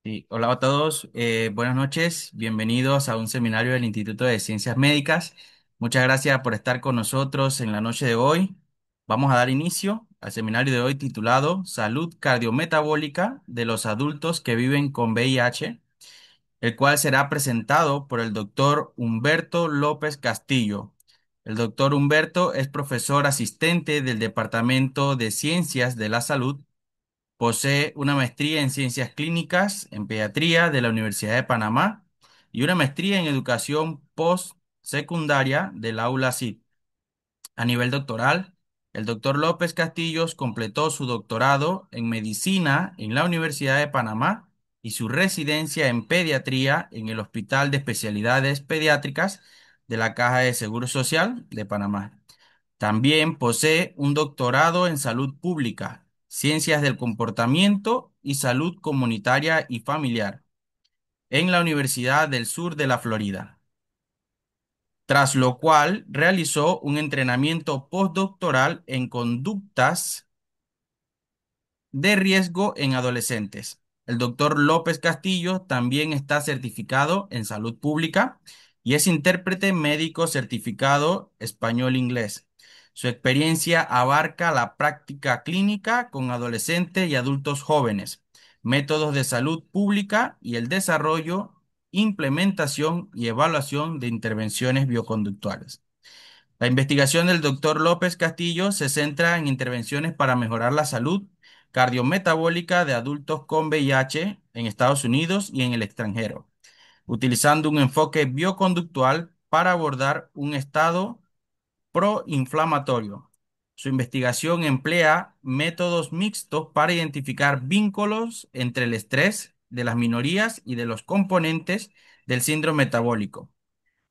Sí, hola a todos, buenas noches, bienvenidos a un seminario del Instituto de Ciencias Médicas. Muchas gracias por estar con nosotros en la noche de hoy. Vamos a dar inicio al seminario de hoy titulado Salud cardiometabólica de los adultos que viven con VIH, el cual será presentado por el doctor Humberto López Castillo. El doctor Humberto es profesor asistente del Departamento de Ciencias de la Salud. Posee una maestría en Ciencias Clínicas en Pediatría de la Universidad de Panamá y una maestría en Educación Postsecundaria del Aula CID. A nivel doctoral, el doctor López Castillos completó su doctorado en Medicina en la Universidad de Panamá y su residencia en Pediatría en el Hospital de Especialidades Pediátricas de la Caja de Seguro Social de Panamá. También posee un doctorado en salud pública, ciencias del comportamiento y salud comunitaria y familiar en la Universidad del Sur de la Florida, tras lo cual realizó un entrenamiento postdoctoral en conductas de riesgo en adolescentes. El doctor López Castillo también está certificado en salud pública y es intérprete médico certificado español-inglés. Su experiencia abarca la práctica clínica con adolescentes y adultos jóvenes, métodos de salud pública y el desarrollo, implementación y evaluación de intervenciones bioconductuales. La investigación del doctor López Castillo se centra en intervenciones para mejorar la salud cardiometabólica de adultos con VIH en Estados Unidos y en el extranjero, utilizando un enfoque bioconductual para abordar un estado proinflamatorio. Su investigación emplea métodos mixtos para identificar vínculos entre el estrés de las minorías y de los componentes del síndrome metabólico.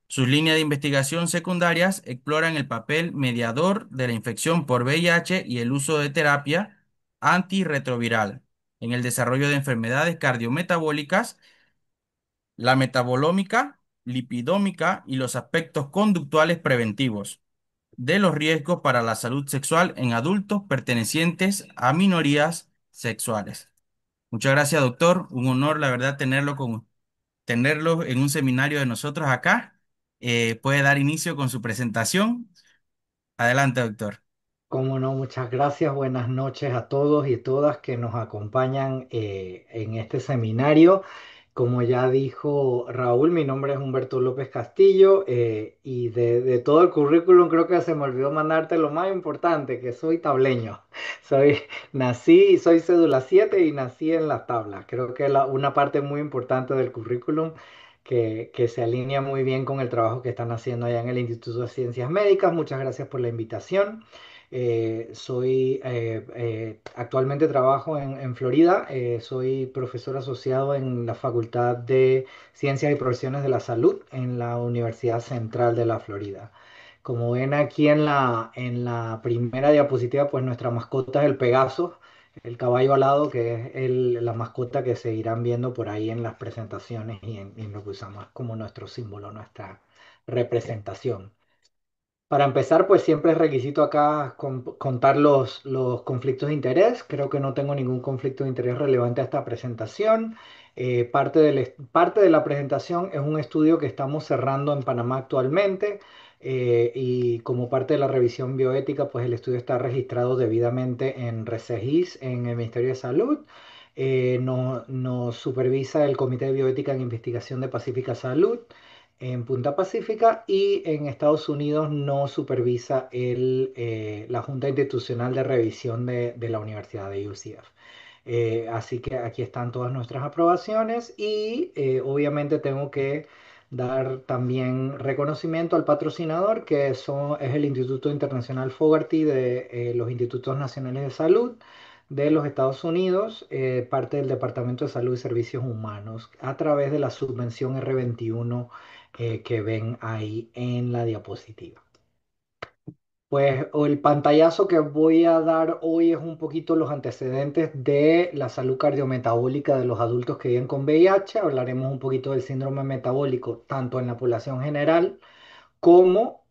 Sus líneas de investigación secundarias exploran el papel mediador de la infección por VIH y el uso de terapia antirretroviral en el desarrollo de enfermedades cardiometabólicas, la metabolómica, lipidómica y los aspectos conductuales preventivos de los riesgos para la salud sexual en adultos pertenecientes a minorías sexuales. Muchas gracias, doctor. Un honor, la verdad, tenerlo en un seminario de nosotros acá. Puede dar inicio con su presentación. Adelante, doctor. Cómo no, muchas gracias. Buenas noches a todos y todas que nos acompañan en este seminario. Como ya dijo Raúl, mi nombre es Humberto López Castillo y de todo el currículum creo que se me olvidó mandarte lo más importante, que soy tableño. Soy cédula 7 y nací en las tablas. Creo que una parte muy importante del currículum que se alinea muy bien con el trabajo que están haciendo allá en el Instituto de Ciencias Médicas. Muchas gracias por la invitación. Actualmente trabajo en Florida, soy profesor asociado en la Facultad de Ciencias y Profesiones de la Salud en la Universidad Central de la Florida. Como ven aquí en la primera diapositiva, pues nuestra mascota es el Pegaso, el caballo alado, que es la mascota que se irán viendo por ahí en las presentaciones y en lo que usamos como nuestro símbolo, nuestra representación. Para empezar, pues siempre es requisito acá contar los conflictos de interés. Creo que no tengo ningún conflicto de interés relevante a esta presentación. Parte de la presentación es un estudio que estamos cerrando en Panamá actualmente y como parte de la revisión bioética, pues el estudio está registrado debidamente en RECEGIS, en el Ministerio de Salud. Nos supervisa el Comité de Bioética en Investigación de Pacífica Salud en Punta Pacífica y en Estados Unidos no supervisa la Junta Institucional de Revisión de la Universidad de UCF. Así que aquí están todas nuestras aprobaciones y obviamente tengo que dar también reconocimiento al patrocinador es el Instituto Internacional Fogarty de los Institutos Nacionales de Salud de los Estados Unidos, parte del Departamento de Salud y Servicios Humanos, a través de la subvención R21 que ven ahí en la diapositiva. Pues el pantallazo que voy a dar hoy es un poquito los antecedentes de la salud cardiometabólica de los adultos que viven con VIH. Hablaremos un poquito del síndrome metabólico, tanto en la población general como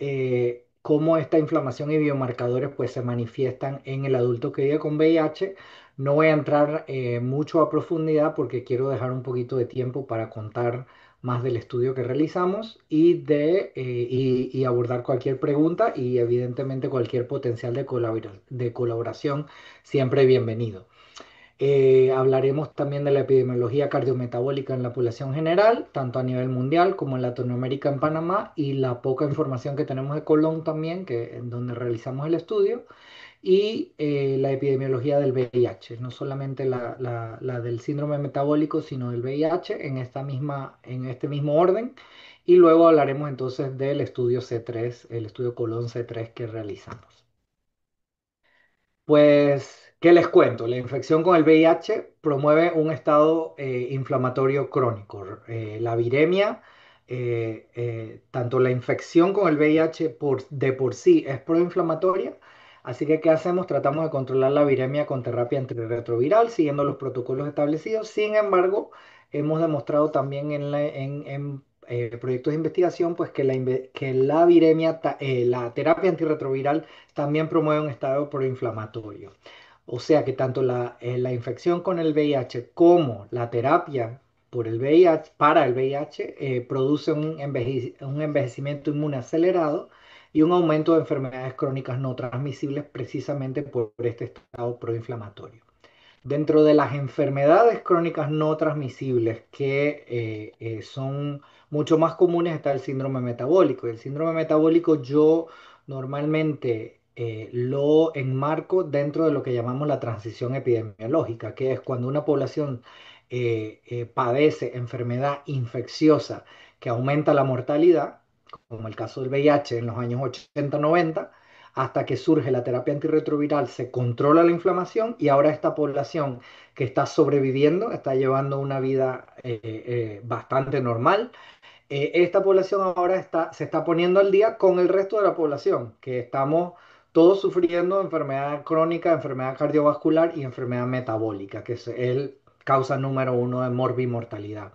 cómo esta inflamación y biomarcadores pues, se manifiestan en el adulto que vive con VIH. No voy a entrar mucho a profundidad porque quiero dejar un poquito de tiempo para contar más del estudio que realizamos y abordar cualquier pregunta y evidentemente cualquier potencial de colaboración siempre bienvenido. Hablaremos también de la epidemiología cardiometabólica en la población general, tanto a nivel mundial como en Latinoamérica, en Panamá, y la poca información que tenemos de Colón también, que, en donde realizamos el estudio, y la epidemiología del VIH, no solamente la del síndrome metabólico, sino del VIH en este mismo orden. Y luego hablaremos entonces del estudio C3, el estudio Colón C3 que realizamos. Pues, ¿qué les cuento? La infección con el VIH promueve un estado inflamatorio crónico. La viremia, tanto la infección con el VIH de por sí es proinflamatoria, así que ¿qué hacemos? Tratamos de controlar la viremia con terapia antirretroviral, siguiendo los protocolos establecidos. Sin embargo, hemos demostrado también proyectos de investigación pues, que la viremia, la terapia antirretroviral también promueve un estado proinflamatorio. O sea que tanto la infección con el VIH como la terapia por el VIH, para el VIH produce un envejecimiento inmune acelerado y un aumento de enfermedades crónicas no transmisibles precisamente por este estado proinflamatorio. Dentro de las enfermedades crónicas no transmisibles que son mucho más comunes está el síndrome metabólico. El síndrome metabólico yo normalmente lo enmarco dentro de lo que llamamos la transición epidemiológica, que es cuando una población padece enfermedad infecciosa que aumenta la mortalidad, como el caso del VIH en los años 80-90, hasta que surge la terapia antirretroviral, se controla la inflamación y ahora esta población que está sobreviviendo, está llevando una vida bastante normal. Esta población ahora se está poniendo al día con el resto de la población, que estamos todos sufriendo enfermedad crónica, enfermedad cardiovascular y enfermedad metabólica, que es el causa número uno de morbimortalidad.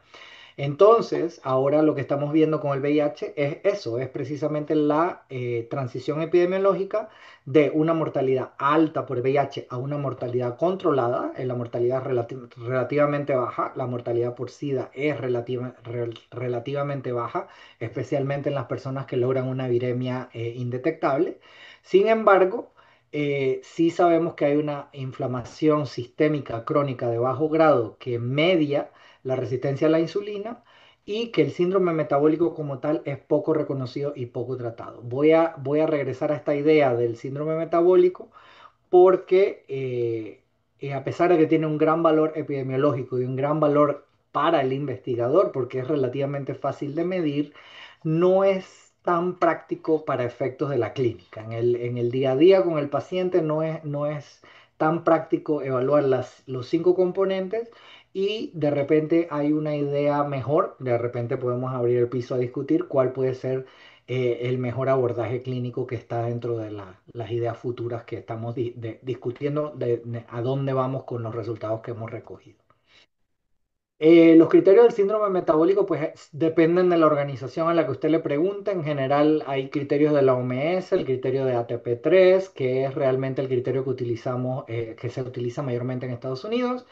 Entonces, ahora lo que estamos viendo con el VIH es eso, es precisamente la transición epidemiológica de una mortalidad alta por VIH a una mortalidad controlada, la mortalidad relativamente baja, la mortalidad por SIDA es relativamente baja, especialmente en las personas que logran una viremia indetectable. Sin embargo, sí sabemos que hay una inflamación sistémica crónica de bajo grado que media la resistencia a la insulina y que el síndrome metabólico como tal es poco reconocido y poco tratado. Voy a regresar a esta idea del síndrome metabólico porque a pesar de que tiene un gran valor epidemiológico y un gran valor para el investigador, porque es relativamente fácil de medir, no es tan práctico para efectos de la clínica. En el día a día con el paciente no es tan práctico evaluar los 5 componentes y de repente hay una idea mejor, de repente podemos abrir el piso a discutir cuál puede ser el mejor abordaje clínico que está dentro de las ideas futuras que estamos discutiendo de a dónde vamos con los resultados que hemos recogido. Los criterios del síndrome metabólico pues dependen de la organización a la que usted le pregunte. En general hay criterios de la OMS, el criterio de ATP3, que es realmente el criterio que utilizamos, que se utiliza mayormente en Estados Unidos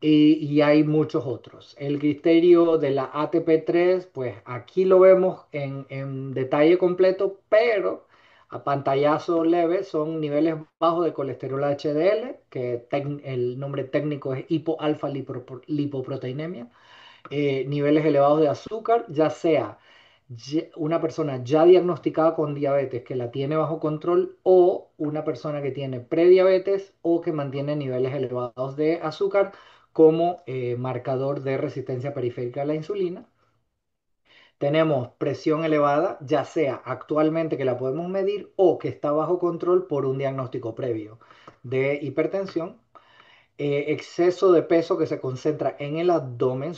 y hay muchos otros. El criterio de la ATP3, pues aquí lo vemos en detalle completo, pero a pantallazo leve son niveles bajos de colesterol HDL, que el nombre técnico es hipoalfa lipoproteinemia, niveles elevados de azúcar, ya sea una persona ya diagnosticada con diabetes que la tiene bajo control o una persona que tiene prediabetes o que mantiene niveles elevados de azúcar como marcador de resistencia periférica a la insulina. Tenemos presión elevada, ya sea actualmente que la podemos medir o que está bajo control por un diagnóstico previo de hipertensión, exceso de peso que se concentra en el abdomen,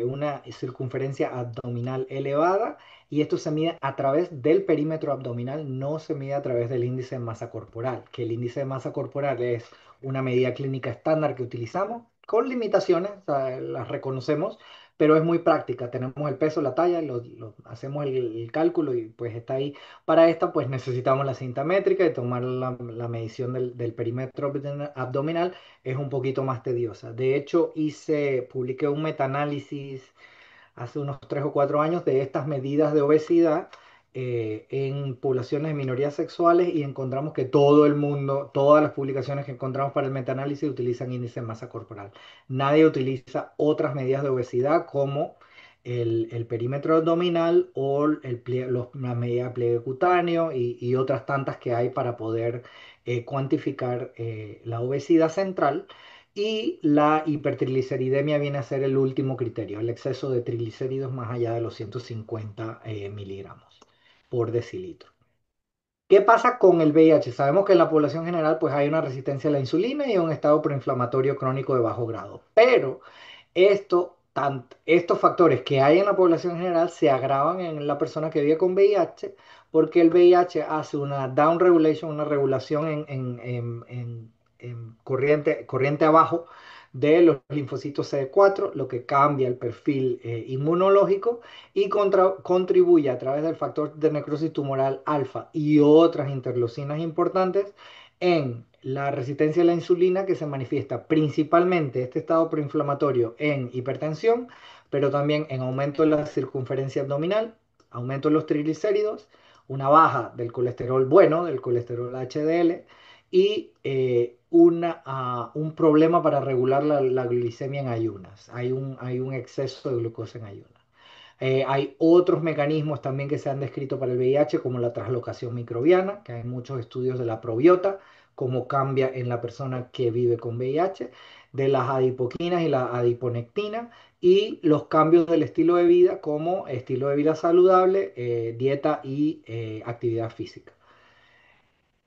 una circunferencia abdominal elevada, y esto se mide a través del perímetro abdominal, no se mide a través del índice de masa corporal, que el índice de masa corporal es una medida clínica estándar que utilizamos, con limitaciones, o sea, las reconocemos, pero es muy práctica. Tenemos el peso, la talla, hacemos el cálculo y pues está ahí. Para esta pues necesitamos la cinta métrica y tomar la medición del perímetro abdominal es un poquito más tediosa. De hecho, publiqué un metaanálisis hace unos 3 o 4 años de estas medidas de obesidad en poblaciones de minorías sexuales y encontramos que todo el mundo, todas las publicaciones que encontramos para el metaanálisis utilizan índice de masa corporal. Nadie utiliza otras medidas de obesidad como el perímetro abdominal o la medida de pliegue cutáneo y otras tantas que hay para poder cuantificar la obesidad central. Y la hipertrigliceridemia viene a ser el último criterio, el exceso de triglicéridos más allá de los 150 miligramos por decilitro. ¿Qué pasa con el VIH? Sabemos que en la población general pues hay una resistencia a la insulina y un estado preinflamatorio crónico de bajo grado, pero estos factores que hay en la población general se agravan en la persona que vive con VIH porque el VIH hace una down regulation, una regulación en corriente abajo de los linfocitos CD4, lo que cambia el perfil inmunológico y contribuye a través del factor de necrosis tumoral alfa y otras interleucinas importantes en la resistencia a la insulina que se manifiesta principalmente este estado proinflamatorio en hipertensión, pero también en aumento de la circunferencia abdominal, aumento de los triglicéridos, una baja del colesterol bueno, del colesterol HDL y un problema para regular la glicemia en ayunas. Hay un exceso de glucosa en ayunas. Hay otros mecanismos también que se han descrito para el VIH, como la translocación microbiana, que hay muchos estudios de la probiota, cómo cambia en la persona que vive con VIH, de las adipoquinas y la adiponectina, y los cambios del estilo de vida, como estilo de vida saludable, dieta y actividad física.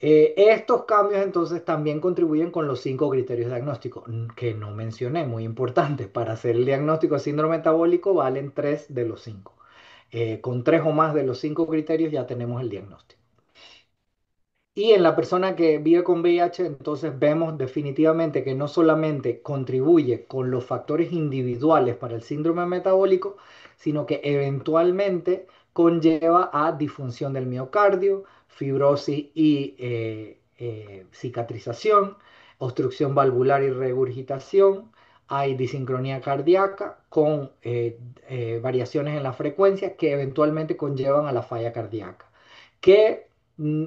Estos cambios entonces también contribuyen con los 5 criterios diagnósticos que no mencioné, muy importante. Para hacer el diagnóstico de síndrome metabólico valen 3 de los 5. Con 3 o más de los 5 criterios ya tenemos el diagnóstico. Y en la persona que vive con VIH, entonces vemos definitivamente que no solamente contribuye con los factores individuales para el síndrome metabólico, sino que eventualmente conlleva a disfunción del miocardio, fibrosis y cicatrización, obstrucción valvular y regurgitación. Hay disincronía cardíaca con variaciones en la frecuencia que eventualmente conllevan a la falla cardíaca, que mm,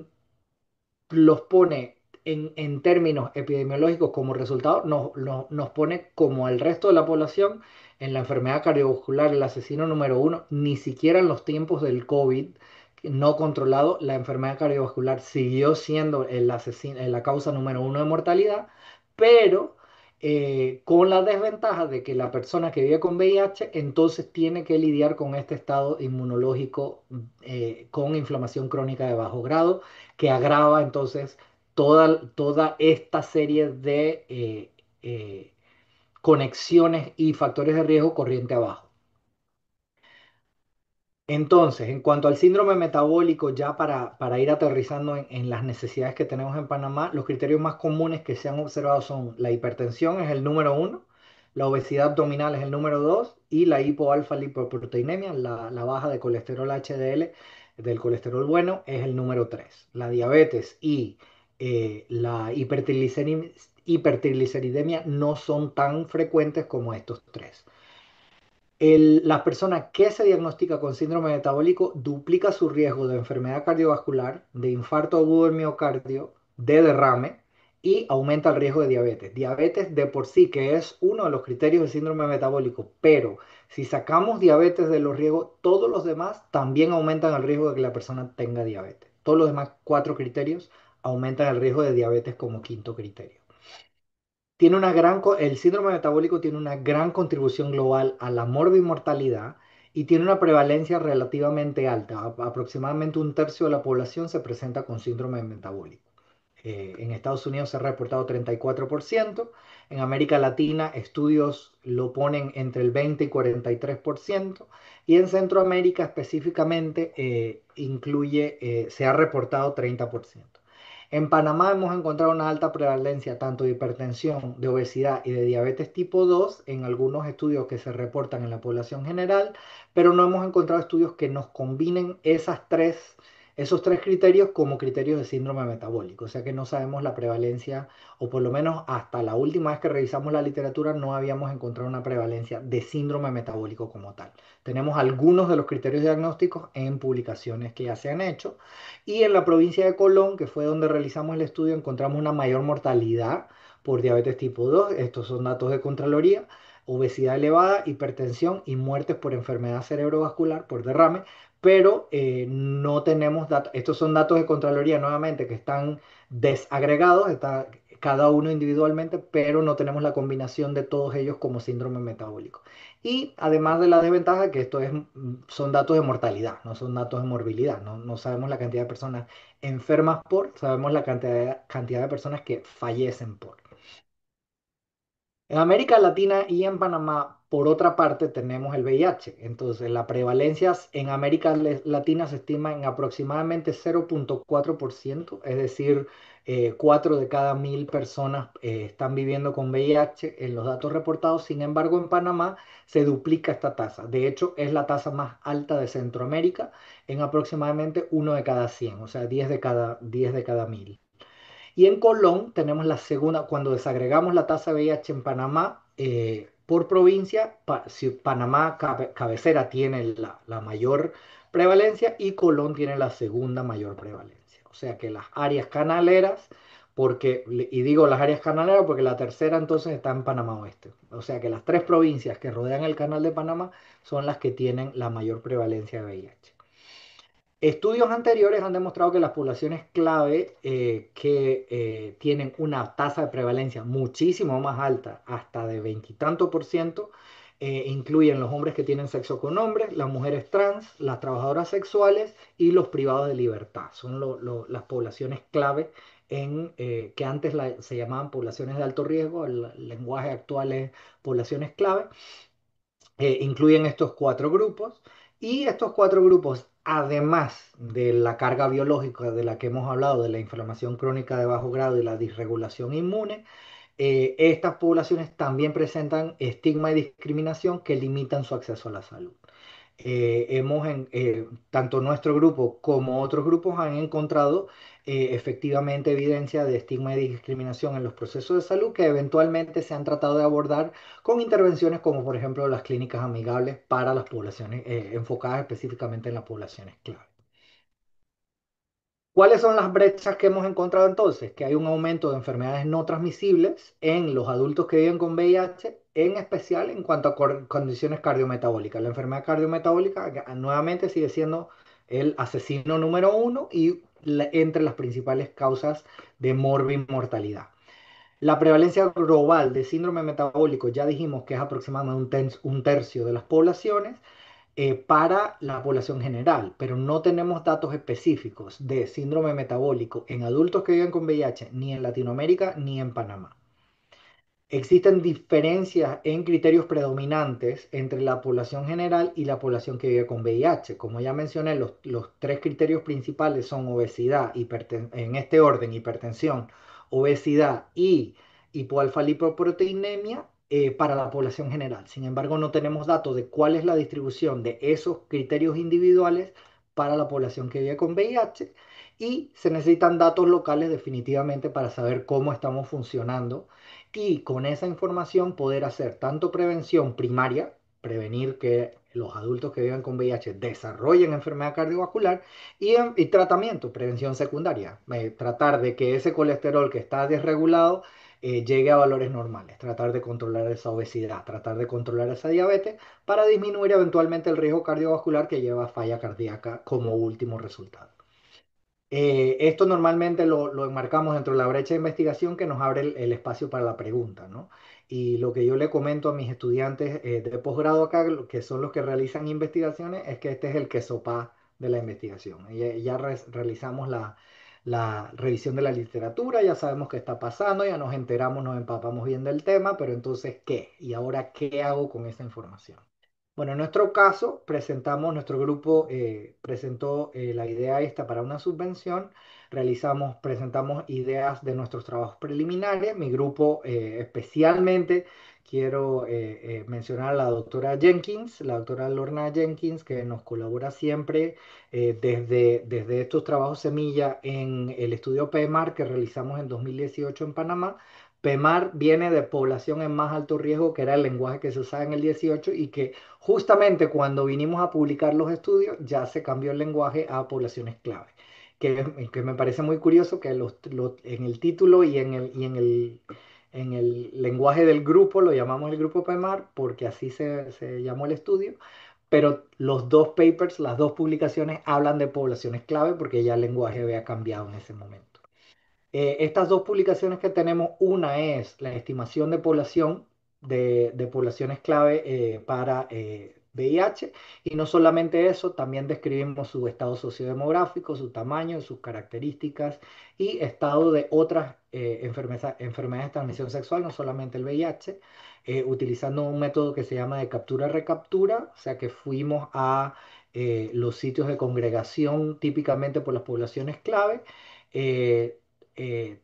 los pone en términos epidemiológicos como resultado, nos pone como el resto de la población en la enfermedad cardiovascular, el asesino número uno, ni siquiera en los tiempos del COVID no controlado, la enfermedad cardiovascular siguió siendo la causa número uno de mortalidad, pero con la desventaja de que la persona que vive con VIH entonces tiene que lidiar con este estado inmunológico con inflamación crónica de bajo grado que agrava entonces toda esta serie de conexiones y factores de riesgo corriente abajo. Entonces, en cuanto al síndrome metabólico, ya para ir aterrizando en las necesidades que tenemos en Panamá, los criterios más comunes que se han observado son la hipertensión es el número uno, la obesidad abdominal es el número dos y la hipoalfa-lipoproteinemia, la baja de colesterol HDL, del colesterol bueno, es el número tres. La diabetes y la hipertrigliceridemia no son tan frecuentes como estos tres. La persona que se diagnostica con síndrome metabólico duplica su riesgo de enfermedad cardiovascular, de infarto agudo del miocardio, de derrame y aumenta el riesgo de diabetes. Diabetes de por sí, que es uno de los criterios del síndrome metabólico, pero si sacamos diabetes de los riesgos, todos los demás también aumentan el riesgo de que la persona tenga diabetes. Todos los demás 4 criterios aumentan el riesgo de diabetes como quinto criterio. El síndrome metabólico tiene una gran contribución global a la morbimortalidad y tiene una prevalencia relativamente alta. Aproximadamente un tercio de la población se presenta con síndrome metabólico. En Estados Unidos se ha reportado 34%. En América Latina estudios lo ponen entre el 20 y 43%. Y en Centroamérica específicamente se ha reportado 30%. En Panamá hemos encontrado una alta prevalencia tanto de hipertensión, de obesidad y de diabetes tipo 2 en algunos estudios que se reportan en la población general, pero no hemos encontrado estudios que nos combinen esos tres criterios como criterios de síndrome metabólico. O sea que no sabemos la prevalencia, o por lo menos hasta la última vez que revisamos la literatura no habíamos encontrado una prevalencia de síndrome metabólico como tal. Tenemos algunos de los criterios diagnósticos en publicaciones que ya se han hecho. Y en la provincia de Colón, que fue donde realizamos el estudio, encontramos una mayor mortalidad por diabetes tipo 2. Estos son datos de Contraloría, obesidad elevada, hipertensión y muertes por enfermedad cerebrovascular, por derrame, pero no tenemos datos. Estos son datos de Contraloría nuevamente que están desagregados, está cada uno individualmente, pero no tenemos la combinación de todos ellos como síndrome metabólico. Y además de la desventaja que son datos de mortalidad, no son datos de morbilidad, no sabemos la cantidad de personas enfermas sabemos la cantidad de personas que fallecen por. En América Latina y en Panamá, por otra parte, tenemos el VIH. Entonces, la prevalencia en América Latina se estima en aproximadamente 0,4%, es decir, 4 de cada 1.000 personas están viviendo con VIH en los datos reportados. Sin embargo, en Panamá se duplica esta tasa. De hecho, es la tasa más alta de Centroamérica en aproximadamente 1 de cada 100, o sea, 10 de cada 1.000. Y en Colón tenemos la segunda, cuando desagregamos la tasa de VIH en Panamá por provincia, si Panamá cabecera tiene la mayor prevalencia y Colón tiene la segunda mayor prevalencia. O sea que las áreas canaleras, y digo las áreas canaleras porque la tercera entonces está en Panamá Oeste. O sea que las tres provincias que rodean el canal de Panamá son las que tienen la mayor prevalencia de VIH. Estudios anteriores han demostrado que las poblaciones clave que tienen una tasa de prevalencia muchísimo más alta, hasta de veintitantos por ciento, incluyen los hombres que tienen sexo con hombres, las mujeres trans, las trabajadoras sexuales y los privados de libertad. Son las poblaciones clave que antes se llamaban poblaciones de alto riesgo, el lenguaje actual es poblaciones clave. Incluyen estos cuatro grupos y estos cuatro grupos, además de la carga biológica de la que hemos hablado, de la inflamación crónica de bajo grado y la disregulación inmune, estas poblaciones también presentan estigma y discriminación que limitan su acceso a la salud. Tanto nuestro grupo como otros grupos han encontrado efectivamente evidencia de estigma y discriminación en los procesos de salud que eventualmente se han tratado de abordar con intervenciones como por ejemplo las clínicas amigables para las poblaciones, enfocadas específicamente en las poblaciones clave. ¿Cuáles son las brechas que hemos encontrado entonces? Que hay un aumento de enfermedades no transmisibles en los adultos que viven con VIH, en especial en cuanto a condiciones cardiometabólicas. La enfermedad cardiometabólica nuevamente sigue siendo el asesino número uno y entre las principales causas de mortalidad. La prevalencia global de síndrome metabólico, ya dijimos que es aproximadamente un tercio de las poblaciones para la población general, pero no tenemos datos específicos de síndrome metabólico en adultos que viven con VIH, ni en Latinoamérica ni en Panamá. Existen diferencias en criterios predominantes entre la población general y la población que vive con VIH. Como ya mencioné, los tres criterios principales son obesidad, en este orden, hipertensión, obesidad y hipoalfa-lipoproteinemia para la población general. Sin embargo, no tenemos datos de cuál es la distribución de esos criterios individuales para la población que vive con VIH y se necesitan datos locales definitivamente para saber cómo estamos funcionando y con esa información poder hacer tanto prevención primaria, prevenir que los adultos que viven con VIH desarrollen enfermedad cardiovascular y tratamiento, prevención secundaria, tratar de que ese colesterol que está desregulado llegue a valores normales, tratar de controlar esa obesidad, tratar de controlar esa diabetes para disminuir eventualmente el riesgo cardiovascular que lleva a falla cardíaca como último resultado. Esto normalmente lo enmarcamos dentro de la brecha de investigación que nos abre el espacio para la pregunta, ¿no? Y lo que yo le comento a mis estudiantes de posgrado acá, que son los que realizan investigaciones, es que este es el queso pa de la investigación. Ya realizamos la revisión de la literatura, ya sabemos qué está pasando, ya nos enteramos, nos empapamos bien del tema, pero entonces, ¿qué? ¿Y ahora qué hago con esa información? Bueno, en nuestro caso, nuestro grupo presentó la idea esta para una subvención, presentamos ideas de nuestros trabajos preliminares. Mi grupo especialmente quiero mencionar a la doctora Jenkins, la doctora Lorna Jenkins, que nos colabora siempre desde estos trabajos semilla en el estudio PEMAR que realizamos en 2018 en Panamá. PEMAR viene de población en más alto riesgo, que era el lenguaje que se usaba en el 18 y que justamente cuando vinimos a publicar los estudios ya se cambió el lenguaje a poblaciones clave, que me parece muy curioso que en el título en el lenguaje del grupo lo llamamos el grupo PEMAR porque así se llamó el estudio, pero los dos papers, las dos publicaciones hablan de poblaciones clave porque ya el lenguaje había cambiado en ese momento. Estas dos publicaciones que tenemos, una es la estimación de población de poblaciones clave para VIH, y no solamente eso, también describimos su estado sociodemográfico, su tamaño, sus características y estado de otras enfermedades de transmisión sexual, no solamente el VIH, utilizando un método que se llama de captura-recaptura, o sea que fuimos a los sitios de congregación típicamente por las poblaciones clave. eh,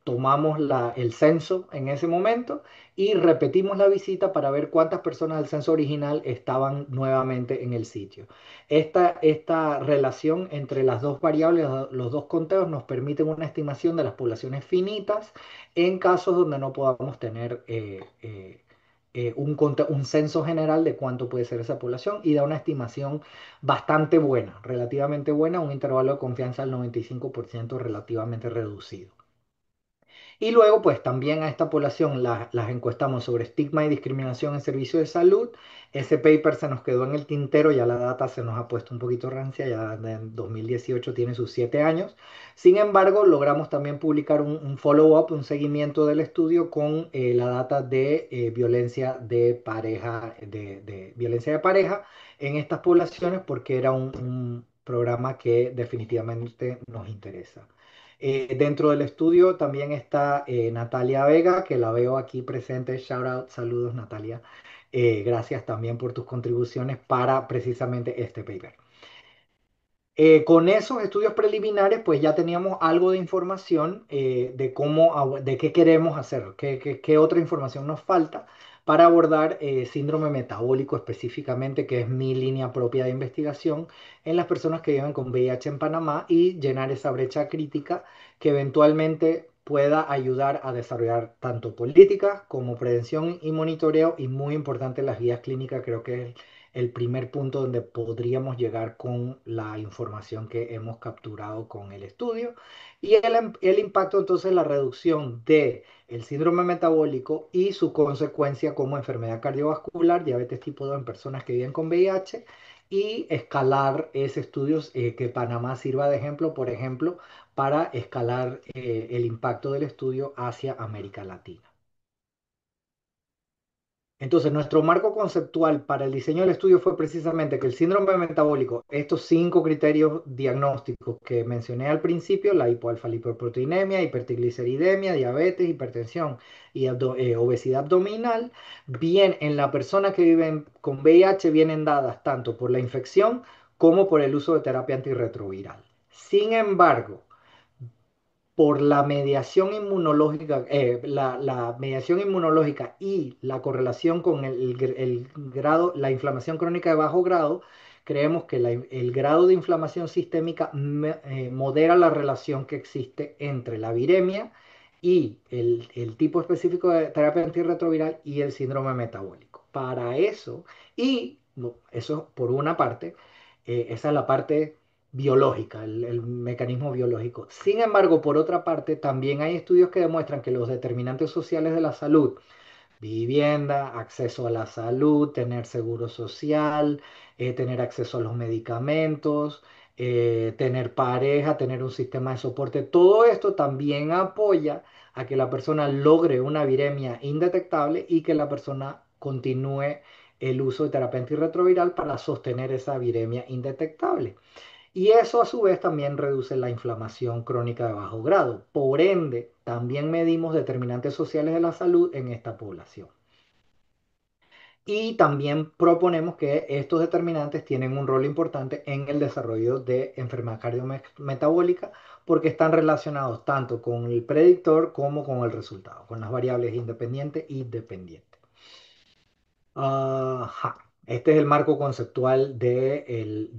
Tomamos el censo en ese momento y repetimos la visita para ver cuántas personas del censo original estaban nuevamente en el sitio. Esta relación entre las dos variables, los dos conteos, nos permiten una estimación de las poblaciones finitas en casos donde no podamos tener un censo general de cuánto puede ser esa población, y da una estimación bastante buena, relativamente buena, un intervalo de confianza del 95% relativamente reducido. Y luego, pues también a esta población las encuestamos sobre estigma y discriminación en servicios de salud. Ese paper se nos quedó en el tintero, ya la data se nos ha puesto un poquito rancia, ya en 2018 tiene sus 7 años. Sin embargo, logramos también publicar un follow-up, un seguimiento del estudio con la data de violencia de pareja, de violencia de pareja en estas poblaciones, porque era un programa que definitivamente nos interesa. Dentro del estudio también está Natalia Vega, que la veo aquí presente. Shout out, saludos Natalia. Gracias también por tus contribuciones para precisamente este paper. Con esos estudios preliminares, pues ya teníamos algo de información de de qué queremos hacer, qué otra información nos falta para abordar síndrome metabólico específicamente, que es mi línea propia de investigación en las personas que viven con VIH en Panamá, y llenar esa brecha crítica que eventualmente pueda ayudar a desarrollar tanto políticas como prevención y monitoreo, y muy importante las guías clínicas. Creo que es el primer punto donde podríamos llegar con la información que hemos capturado con el estudio, y el impacto entonces, la reducción de el síndrome metabólico y su consecuencia como enfermedad cardiovascular, diabetes tipo 2 en personas que viven con VIH, y escalar ese estudio, que Panamá sirva de ejemplo, por ejemplo, para escalar el impacto del estudio hacia América Latina. Entonces, nuestro marco conceptual para el diseño del estudio fue precisamente que el síndrome metabólico, estos 5 criterios diagnósticos que mencioné al principio, la hipoalfa-lipoproteinemia, hipertrigliceridemia, diabetes, hipertensión y obesidad abdominal, bien en la persona que vive con VIH, vienen dadas tanto por la infección como por el uso de terapia antirretroviral. Sin embargo, por la mediación inmunológica, la mediación inmunológica y la correlación con el grado, la inflamación crónica de bajo grado, creemos que el grado de inflamación sistémica modera la relación que existe entre la viremia y el tipo específico de terapia antirretroviral y el síndrome metabólico. Para eso, y no, eso por una parte, esa es la parte biológica, el mecanismo biológico. Sin embargo, por otra parte, también hay estudios que demuestran que los determinantes sociales de la salud, vivienda, acceso a la salud, tener seguro social, tener acceso a los medicamentos, tener pareja, tener un sistema de soporte, todo esto también apoya a que la persona logre una viremia indetectable y que la persona continúe el uso de terapia antirretroviral para sostener esa viremia indetectable. Y eso a su vez también reduce la inflamación crónica de bajo grado. Por ende, también medimos determinantes sociales de la salud en esta población. Y también proponemos que estos determinantes tienen un rol importante en el desarrollo de enfermedad cardiometabólica porque están relacionados tanto con el predictor como con el resultado, con las variables independientes y dependientes. Ajá. Este es el marco conceptual de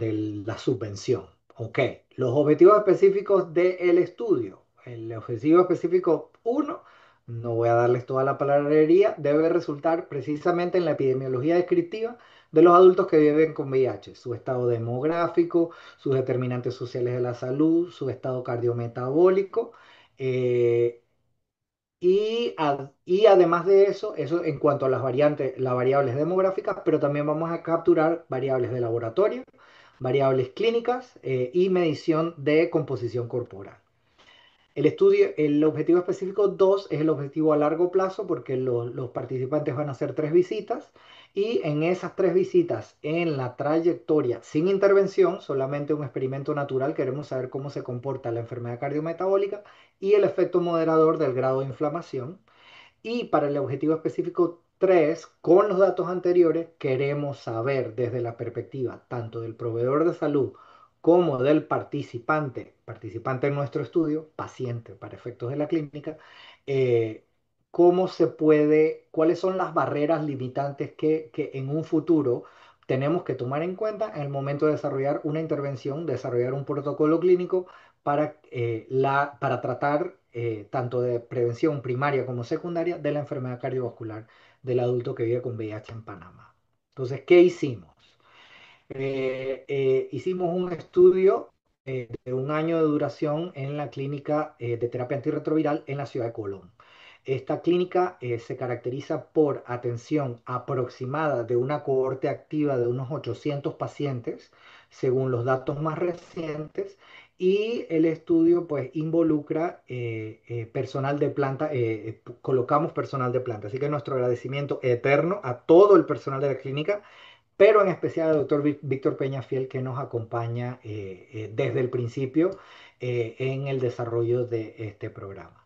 la subvención. Ok. Los objetivos específicos del estudio. El objetivo específico uno, no voy a darles toda la palabrería, debe resultar precisamente en la epidemiología descriptiva de los adultos que viven con VIH, su estado demográfico, sus determinantes sociales de la salud, su estado cardiometabólico, eh, y además de eso, eso en cuanto a las variables demográficas, pero también vamos a capturar variables de laboratorio, variables clínicas y medición de composición corporal. El objetivo específico 2 es el objetivo a largo plazo porque los participantes van a hacer 3 visitas y en esas 3 visitas, en la trayectoria sin intervención, solamente un experimento natural, queremos saber cómo se comporta la enfermedad cardiometabólica y el efecto moderador del grado de inflamación. Y para el objetivo específico 3, con los datos anteriores, queremos saber desde la perspectiva tanto del proveedor de salud como del participante en nuestro estudio, paciente para efectos de la clínica, eh, cómo se puede, cuáles son las barreras limitantes que en un futuro tenemos que tomar en cuenta en el momento de desarrollar una intervención, desarrollar un protocolo clínico para tratar tanto de prevención primaria como secundaria de la enfermedad cardiovascular del adulto que vive con VIH en Panamá. Entonces, ¿qué hicimos? Hicimos un estudio de un año de duración en la clínica de terapia antirretroviral en la ciudad de Colón. Esta clínica se caracteriza por atención aproximada de una cohorte activa de unos 800 pacientes, según los datos más recientes, y el estudio pues involucra personal de planta, colocamos personal de planta, así que nuestro agradecimiento eterno a todo el personal de la clínica, pero en especial al doctor Víctor Peñafiel que nos acompaña desde el principio en el desarrollo de este programa.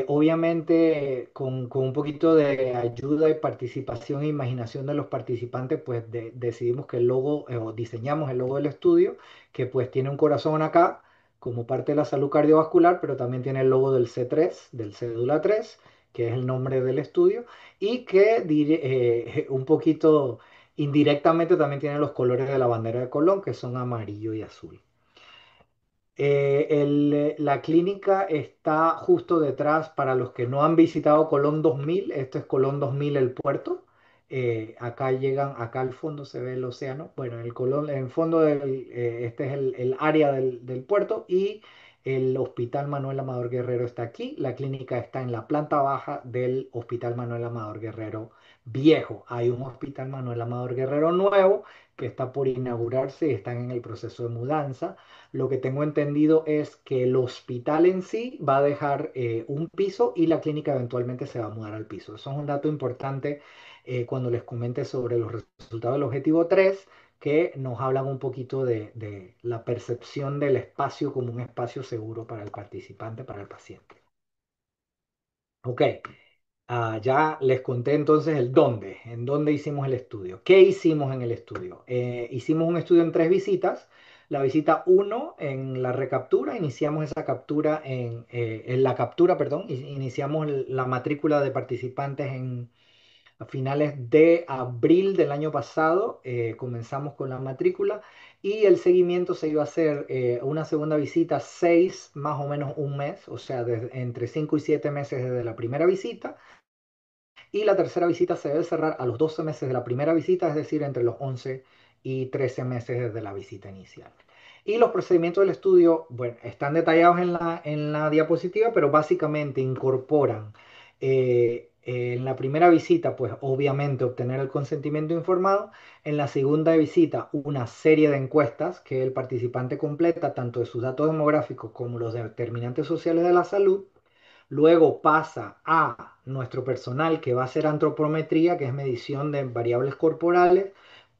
Obviamente, con un poquito de ayuda y participación e imaginación de los participantes, pues decidimos que el logo, o diseñamos el logo del estudio, que pues tiene un corazón acá como parte de la salud cardiovascular, pero también tiene el logo del C3, del cédula 3, que es el nombre del estudio, y que un poquito indirectamente también tiene los colores de la bandera de Colón, que son amarillo y azul. La clínica está justo detrás, para los que no han visitado Colón 2000, esto es Colón 2000 el puerto. Acá llegan, acá al fondo se ve el océano. Bueno, el Colón, en el fondo este es el área del puerto y el Hospital Manuel Amador Guerrero está aquí. La clínica está en la planta baja del Hospital Manuel Amador Guerrero viejo. Hay un Hospital Manuel Amador Guerrero nuevo que está por inaugurarse y están en el proceso de mudanza. Lo que tengo entendido es que el hospital en sí va a dejar un piso y la clínica eventualmente se va a mudar al piso. Eso es un dato importante cuando les comente sobre los resultados del objetivo 3, que nos hablan un poquito de la percepción del espacio como un espacio seguro para el participante, para el paciente. Ok. Ya les conté entonces el dónde, en dónde hicimos el estudio. ¿Qué hicimos en el estudio? Hicimos un estudio en 3 visitas. La visita uno, en la recaptura, iniciamos esa captura en la captura, perdón, iniciamos la matrícula de participantes a finales de abril del año pasado. Comenzamos con la matrícula y el seguimiento se iba a hacer una segunda visita 6, más o menos un mes, o sea, entre 5 y 7 meses desde la primera visita, y la tercera visita se debe cerrar a los 12 meses de la primera visita, es decir, entre los 11 y 13 meses desde la visita inicial. Y los procedimientos del estudio, bueno, están detallados en la diapositiva, pero básicamente incorporan en la primera visita, pues obviamente obtener el consentimiento informado. En la segunda visita, una serie de encuestas que el participante completa, tanto de sus datos demográficos como los determinantes sociales de la salud. Luego pasa a nuestro personal que va a hacer antropometría, que es medición de variables corporales,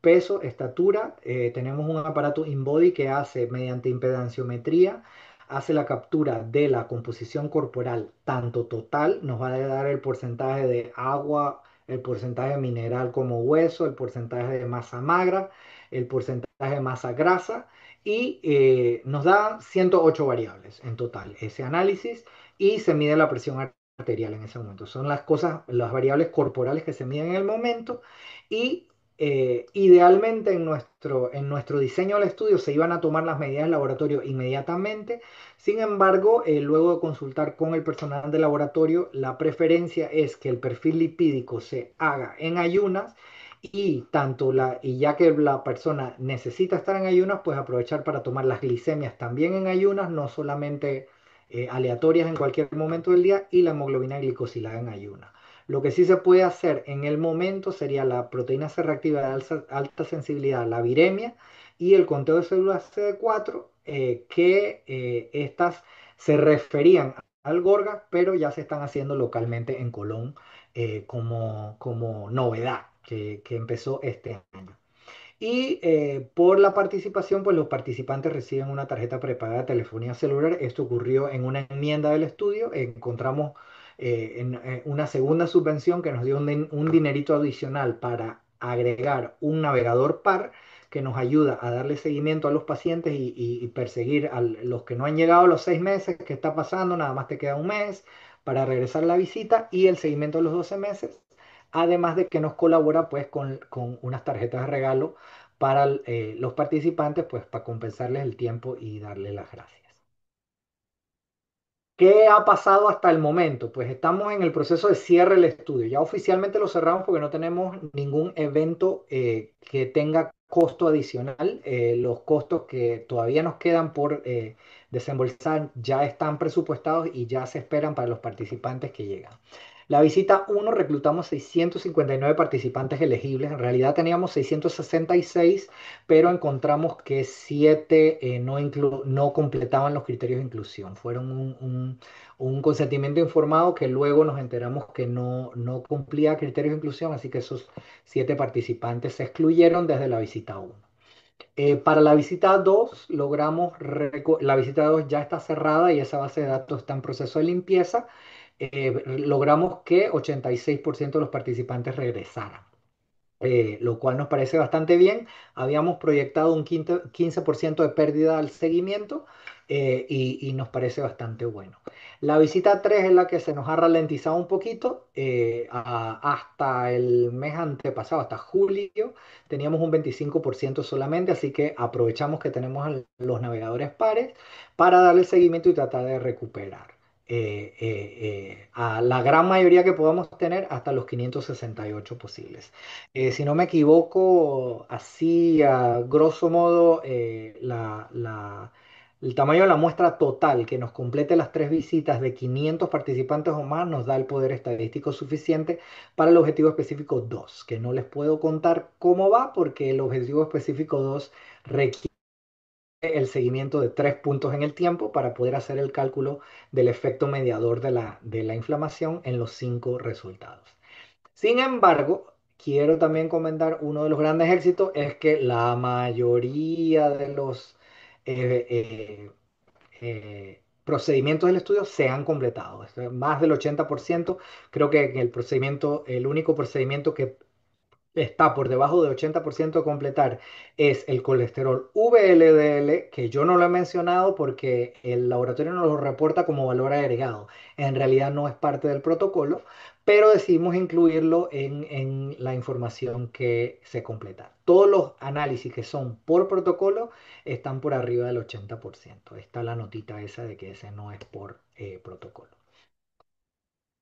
peso, estatura. Tenemos un aparato InBody que hace mediante impedanciometría, hace la captura de la composición corporal, tanto total, nos va a dar el porcentaje de agua, el porcentaje mineral como hueso, el porcentaje de masa magra, el porcentaje de masa grasa y nos da 108 variables en total ese análisis y se mide la presión arterial en ese momento. Son las cosas, las variables corporales que se miden en el momento y idealmente en nuestro diseño del estudio se iban a tomar las medidas del laboratorio inmediatamente. Sin embargo, luego de consultar con el personal de laboratorio, la preferencia es que el perfil lipídico se haga en ayunas y ya que la persona necesita estar en ayunas, pues aprovechar para tomar las glicemias también en ayunas, no solamente aleatorias en cualquier momento del día, y la hemoglobina glicosilada en ayunas. Lo que sí se puede hacer en el momento sería la proteína C reactiva de alta sensibilidad, la viremia, y el conteo de células CD4, que estas se referían al Gorgas, pero ya se están haciendo localmente en Colón como novedad que empezó este año. Y por la participación, pues los participantes reciben una tarjeta prepaga de telefonía celular. Esto ocurrió en una enmienda del estudio. Encontramos una segunda subvención que nos dio un dinerito adicional para agregar un navegador par que nos ayuda a darle seguimiento a los pacientes y perseguir a los que no han llegado a los 6 meses, qué está pasando, nada más te queda un mes para regresar a la visita y el seguimiento a los 12 meses. Además de que nos colabora pues con unas tarjetas de regalo para los participantes, pues para compensarles el tiempo y darles las gracias. ¿Qué ha pasado hasta el momento? Pues estamos en el proceso de cierre del estudio. Ya oficialmente lo cerramos porque no tenemos ningún evento que tenga costo adicional. Los costos que todavía nos quedan por desembolsar ya están presupuestados y ya se esperan para los participantes que llegan. La visita uno reclutamos 659 participantes elegibles. En realidad teníamos 666, pero encontramos que 7 no completaban los criterios de inclusión. Fueron un consentimiento informado que luego nos enteramos que no cumplía criterios de inclusión, así que esos 7 participantes se excluyeron desde la visita uno. Para la visita 2 la visita 2 ya está cerrada y esa base de datos está en proceso de limpieza. Logramos que 86% de los participantes regresaran, lo cual nos parece bastante bien. Habíamos proyectado un 15% de pérdida al seguimiento y nos parece bastante bueno. La visita 3 es la que se nos ha ralentizado un poquito. Hasta el mes antepasado, hasta julio, teníamos un 25% solamente, así que aprovechamos que tenemos los navegadores pares para darle seguimiento y tratar de recuperar a la gran mayoría que podamos tener hasta los 568 posibles. Si no me equivoco, así a grosso modo, el tamaño de la muestra total que nos complete las 3 visitas de 500 participantes o más nos da el poder estadístico suficiente para el objetivo específico 2, que no les puedo contar cómo va porque el objetivo específico 2 requiere el seguimiento de 3 puntos en el tiempo para poder hacer el cálculo del efecto mediador de la inflamación en los 5 resultados. Sin embargo, quiero también comentar uno de los grandes éxitos es que la mayoría de los eh, procedimientos del estudio se han completado. Más del 80%. Creo que el único procedimiento que está por debajo de 80% de completar es el colesterol VLDL, que yo no lo he mencionado porque el laboratorio no lo reporta como valor agregado. En realidad no es parte del protocolo, pero decidimos incluirlo en la información que se completa. Todos los análisis que son por protocolo están por arriba del 80%. Está la notita esa de que ese no es por protocolo.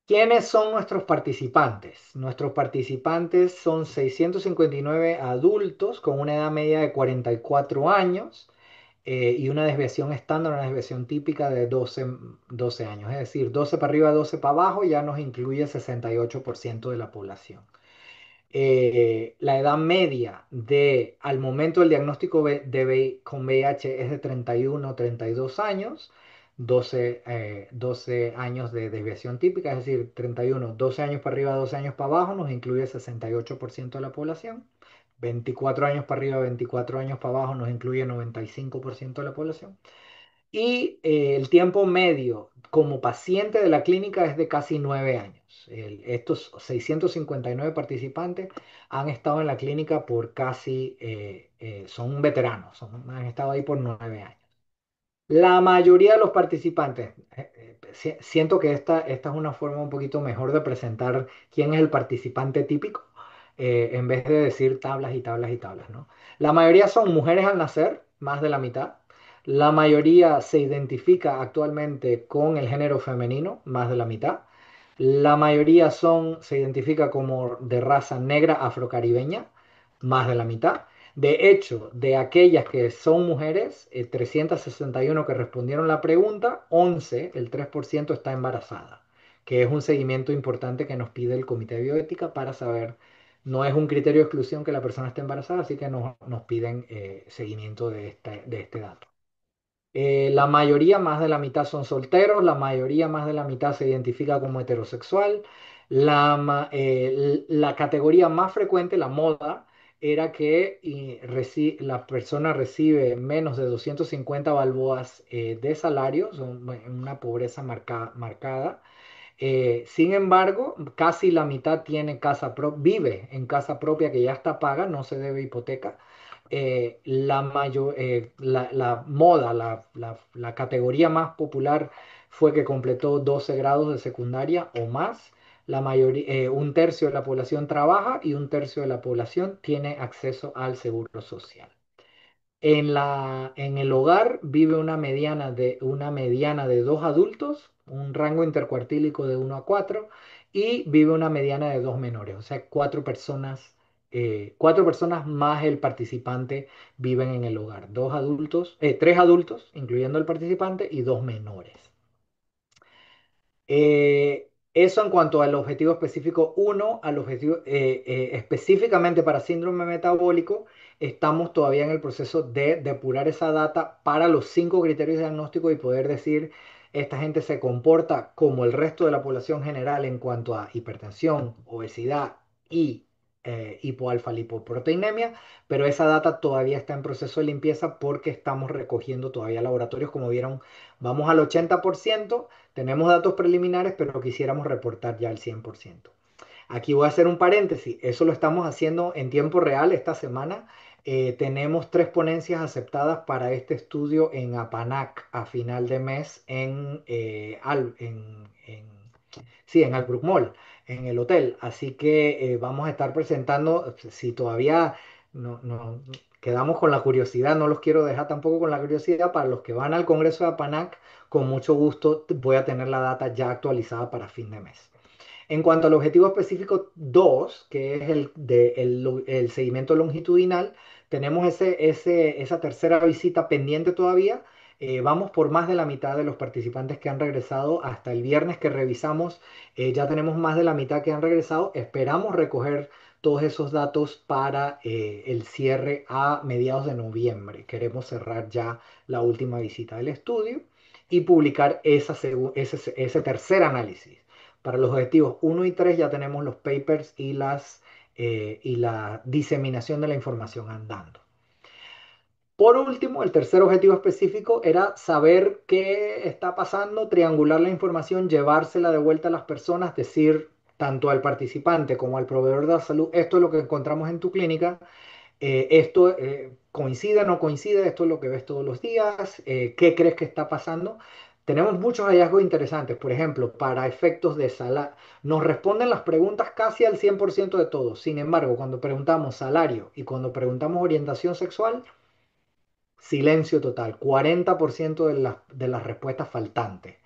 ¿Quiénes son nuestros participantes? Nuestros participantes son 659 adultos con una edad media de 44 años y una desviación estándar, una desviación típica de 12 años. Es decir, 12 para arriba, 12 para abajo ya nos incluye el 68% de la población. La edad media al momento del diagnóstico con VIH es de 31 o 32 años, 12 años de desviación típica, es decir, 31, 12 años para arriba, 12 años para abajo, nos incluye el 68% de la población, 24 años para arriba, 24 años para abajo, nos incluye el 95% de la población. y el tiempo medio como paciente de la clínica es de casi 9 años. Estos 659 participantes han estado en la clínica por casi, son veteranos, han estado ahí por 9 años. La mayoría de los participantes, siento que esta es una forma un poquito mejor de presentar quién es el participante típico, en vez de decir tablas y tablas y tablas, ¿no? La mayoría son mujeres al nacer, más de la mitad. La mayoría se identifica actualmente con el género femenino, más de la mitad. La mayoría se identifica como de raza negra afrocaribeña, más de la mitad. De hecho, de aquellas que son mujeres, 361 que respondieron la pregunta, 11, el 3% está embarazada, que es un seguimiento importante que nos pide el Comité de Bioética para saber, no es un criterio de exclusión que la persona esté embarazada, así que nos piden seguimiento de este dato. La mayoría, más de la mitad, son solteros, la mayoría, más de la mitad, se identifica como heterosexual. La categoría más frecuente, la moda, era que la persona recibe menos de 250 balboas de salario, bueno, una pobreza marcada. Sin embargo, casi la mitad vive en casa propia que ya está paga, no se debe hipoteca. La moda, la categoría más popular fue que completó 12 grados de secundaria o más. Un tercio de la población trabaja y un tercio de la población tiene acceso al seguro social. En el hogar vive una mediana de 2 adultos, un rango intercuartílico de 1 a 4, y vive una mediana de 2 menores, o sea, 4 personas más el participante viven en el hogar. 3 adultos, incluyendo el participante, y 2 menores. Eso en cuanto al objetivo específico uno, al objetivo específicamente para síndrome metabólico, estamos todavía en el proceso de depurar esa data para los 5 criterios diagnósticos y poder decir, esta gente se comporta como el resto de la población general en cuanto a hipertensión, obesidad y hipoalfa-lipoproteinemia, pero esa data todavía está en proceso de limpieza porque estamos recogiendo todavía laboratorios, como vieron, vamos al 80%. Tenemos datos preliminares, pero quisiéramos reportar ya el 100%. Aquí voy a hacer un paréntesis. Eso lo estamos haciendo en tiempo real esta semana. Tenemos 3 ponencias aceptadas para este estudio en APANAC a final de mes sí, en Albrook Mall, en el hotel. Así que vamos a estar presentando, si todavía quedamos con la curiosidad, no los quiero dejar tampoco con la curiosidad, para los que van al Congreso de APANAC, con mucho gusto voy a tener la data ya actualizada para fin de mes. En cuanto al objetivo específico 2, que es el seguimiento longitudinal, tenemos esa tercera visita pendiente todavía. Vamos por más de la mitad de los participantes que han regresado. Hasta el viernes que revisamos, ya tenemos más de la mitad que han regresado. Esperamos recoger todos esos datos para el cierre a mediados de noviembre. Queremos cerrar ya la última visita del estudio y publicar ese tercer análisis. Para los objetivos uno y 3 ya tenemos los papers y la diseminación de la información andando. Por último, el tercer objetivo específico era saber qué está pasando, triangular la información, llevársela de vuelta a las personas, decir tanto al participante como al proveedor de la salud, esto es lo que encontramos en tu clínica, esto coincide o no coincide, esto es lo que ves todos los días, qué crees que está pasando. Tenemos muchos hallazgos interesantes, por ejemplo, para efectos de salario. Nos responden las preguntas casi al 100% de todos. Sin embargo, cuando preguntamos salario y cuando preguntamos orientación sexual, silencio total, 40% de las respuestas faltantes.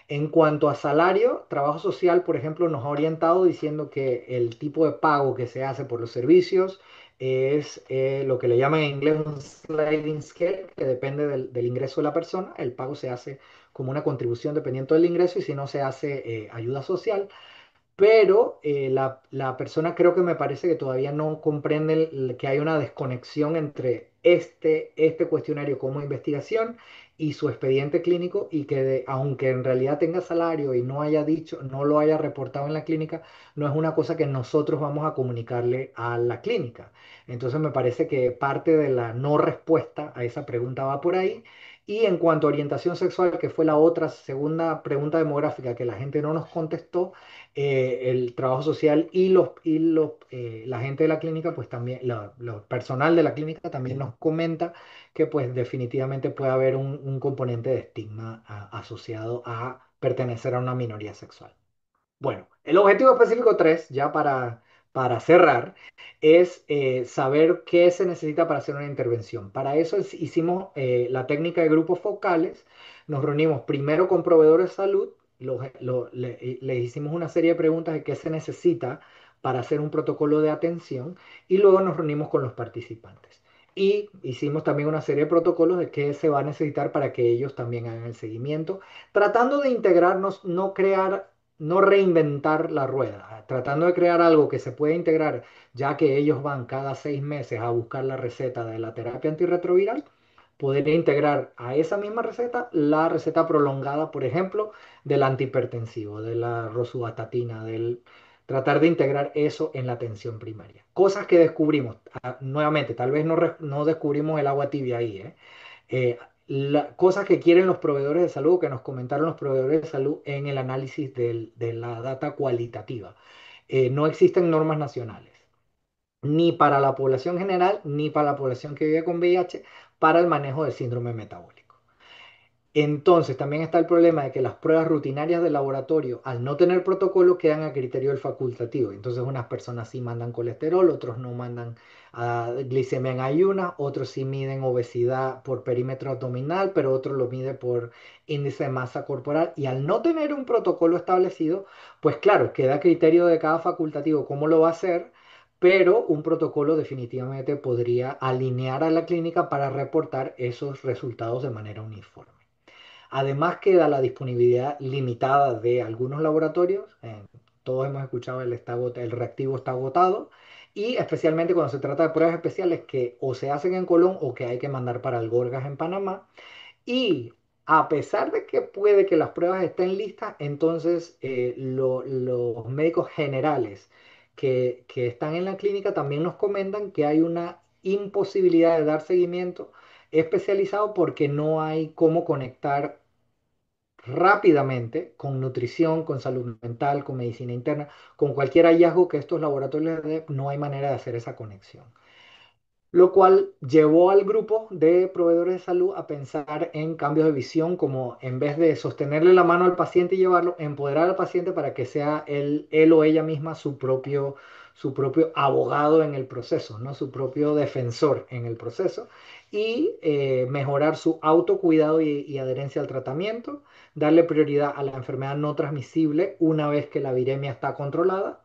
En cuanto a salario, trabajo social, por ejemplo, nos ha orientado diciendo que el tipo de pago que se hace por los servicios es lo que le llaman en inglés un sliding scale, que depende del ingreso de la persona. El pago se hace como una contribución dependiendo del ingreso y si no se hace ayuda social. Pero la persona creo que me parece que todavía no comprende que hay una desconexión entre este cuestionario como investigación y su expediente clínico y que aunque en realidad tenga salario y no haya dicho, no lo haya reportado en la clínica, no es una cosa que nosotros vamos a comunicarle a la clínica. Entonces me parece que parte de la no respuesta a esa pregunta va por ahí. Y en cuanto a orientación sexual, que fue la otra segunda pregunta demográfica que la gente no nos contestó, el trabajo social la gente de la clínica, pues también, personal de la clínica también nos comenta que pues definitivamente puede haber un componente de estigma asociado a pertenecer a una minoría sexual. Bueno, el objetivo específico 3 ya para cerrar, es saber qué se necesita para hacer una intervención. Para eso hicimos la técnica de grupos focales. Nos reunimos primero con proveedores de salud, les hicimos una serie de preguntas de qué se necesita para hacer un protocolo de atención y luego nos reunimos con los participantes. Y hicimos también una serie de protocolos de qué se va a necesitar para que ellos también hagan el seguimiento, tratando de integrarnos, no reinventar la rueda, tratando de crear algo que se pueda integrar, ya que ellos van cada 6 meses a buscar la receta de la terapia antirretroviral, poder integrar a esa misma receta la receta prolongada, por ejemplo, del antihipertensivo, de la rosuvastatina, tratar de integrar eso en la atención primaria. Cosas que descubrimos, nuevamente, tal vez no descubrimos el agua tibia ahí, ¿eh? Cosas que quieren los proveedores de salud, que nos comentaron los proveedores de salud en el análisis de la data cualitativa. No existen normas nacionales, ni para la población general, ni para la población que vive con VIH, para el manejo del síndrome metabólico. Entonces, también está el problema de que las pruebas rutinarias de laboratorio, al no tener protocolo, quedan a criterio del facultativo. Entonces, unas personas sí mandan colesterol, otros no mandan glicemia en ayunas, otros sí miden obesidad por perímetro abdominal, pero otros lo miden por índice de masa corporal. Y al no tener un protocolo establecido, pues claro, queda a criterio de cada facultativo cómo lo va a hacer, pero un protocolo definitivamente podría alinear a la clínica para reportar esos resultados de manera uniforme. Además queda la disponibilidad limitada de algunos laboratorios. Todos hemos escuchado el reactivo está agotado. Y especialmente cuando se trata de pruebas especiales que o se hacen en Colón o que hay que mandar para Algorgas en Panamá. Y a pesar de que puede que las pruebas estén listas, entonces los médicos generales que están en la clínica también nos comentan que hay una imposibilidad de dar seguimiento especializado porque no hay cómo conectar rápidamente con nutrición, con salud mental, con medicina interna, con cualquier hallazgo que estos laboratorios les den, no hay manera de hacer esa conexión. Lo cual llevó al grupo de proveedores de salud a pensar en cambios de visión, como en vez de sostenerle la mano al paciente y llevarlo, empoderar al paciente para que sea él o ella misma su propio abogado en el proceso, ¿no? Su propio defensor en el proceso y mejorar su autocuidado y adherencia al tratamiento, darle prioridad a la enfermedad no transmisible una vez que la viremia está controlada,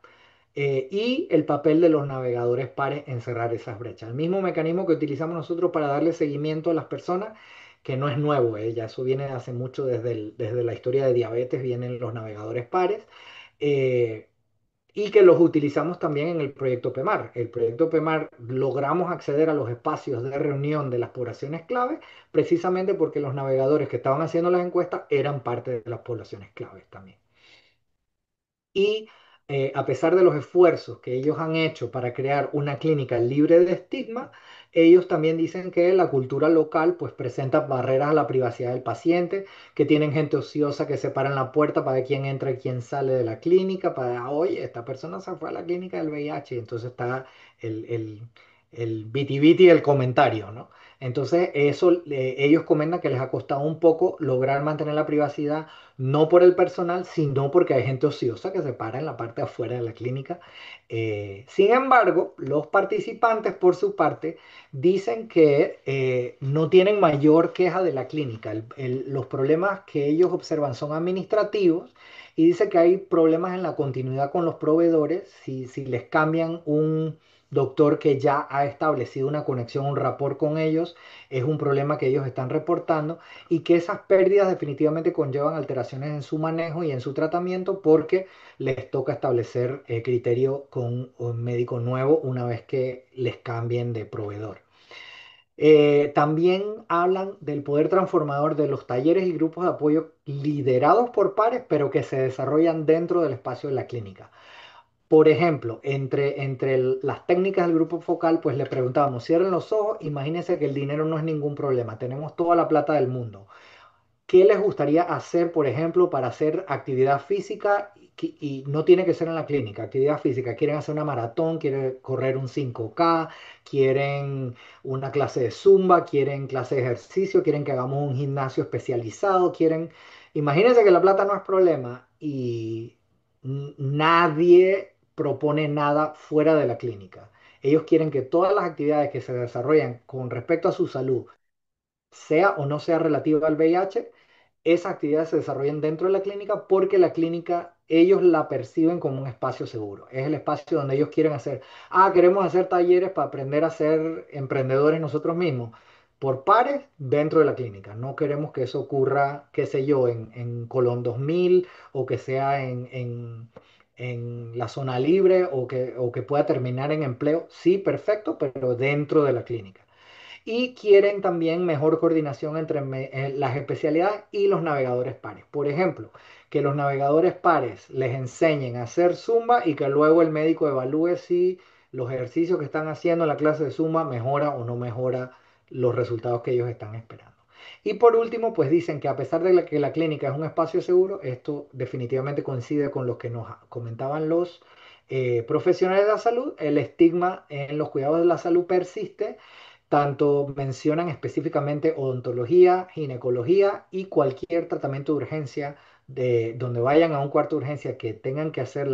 y el papel de los navegadores pares en cerrar esas brechas. El mismo mecanismo que utilizamos nosotros para darle seguimiento a las personas, que no es nuevo, ya eso viene hace mucho desde la historia de diabetes, vienen los navegadores pares, eh, y que los utilizamos también en el proyecto PEMAR. El proyecto PEMAR logramos acceder a los espacios de reunión de las poblaciones clave precisamente porque los navegadores que estaban haciendo las encuestas eran parte de las poblaciones claves también. Y a pesar de los esfuerzos que ellos han hecho para crear una clínica libre de estigma, ellos también dicen que la cultura local pues presenta barreras a la privacidad del paciente, que tienen gente ociosa que se para en la puerta para ver quién entra y quién sale de la clínica, para, oye, esta persona se fue a la clínica del VIH, y entonces está el biti-biti del comentario, ¿no? Entonces, eso ellos comentan que les ha costado un poco lograr mantener la privacidad, no por el personal, sino porque hay gente ociosa que se para en la parte de afuera de la clínica. Sin embargo, los participantes, por su parte, dicen que no tienen mayor queja de la clínica. Los problemas que ellos observan son administrativos y dice que hay problemas en la continuidad con los proveedores si les cambian un doctor que ya ha establecido una conexión, un rapport con ellos, es un problema que ellos están reportando y que esas pérdidas definitivamente conllevan alteraciones en su manejo y en su tratamiento porque les toca establecer criterio con un médico nuevo una vez que les cambien de proveedor. También hablan del poder transformador de los talleres y grupos de apoyo liderados por pares, pero que se desarrollan dentro del espacio de la clínica. Por ejemplo, las técnicas del grupo focal, pues le preguntábamos, cierren los ojos, imagínense que el dinero no es ningún problema, tenemos toda la plata del mundo. ¿Qué les gustaría hacer, por ejemplo, para hacer actividad física? Y no tiene que ser en la clínica, actividad física. Quieren hacer una maratón, quieren correr un 5K, quieren una clase de zumba, quieren clase de ejercicio, quieren que hagamos un gimnasio especializado, quieren... Imagínense que la plata no es problema y nadie propone nada fuera de la clínica. Ellos quieren que todas las actividades que se desarrollan con respecto a su salud, sea o no sea relativa al VIH, esas actividades se desarrollan dentro de la clínica porque la clínica ellos la perciben como un espacio seguro. Es el espacio donde ellos quieren hacer, queremos hacer talleres para aprender a ser emprendedores nosotros mismos. Por pares dentro de la clínica. No queremos que eso ocurra, qué sé yo, en Colón 2000 o que sea en la zona libre o que pueda terminar en empleo. Sí, perfecto, pero dentro de la clínica y quieren también mejor coordinación entre las especialidades y los navegadores pares. Por ejemplo, que los navegadores pares les enseñen a hacer zumba y que luego el médico evalúe si los ejercicios que están haciendo en la clase de zumba mejora o no mejora los resultados que ellos están esperando. Y por último, pues dicen que a pesar de que la clínica es un espacio seguro, esto definitivamente coincide con lo que nos comentaban los profesionales de la salud, el estigma en los cuidados de la salud persiste. Tanto mencionan específicamente odontología, ginecología y cualquier tratamiento de urgencia de donde vayan a un cuarto de urgencia que tengan que hacer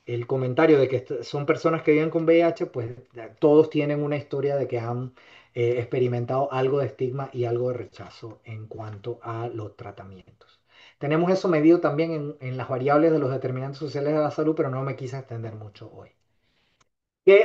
el comentario de que son personas que viven con VIH, pues todos tienen una historia de que han experimentado algo de estigma y algo de rechazo en cuanto a los tratamientos. Tenemos eso medido también en las variables de los determinantes sociales de la salud, pero no me quise extender mucho hoy.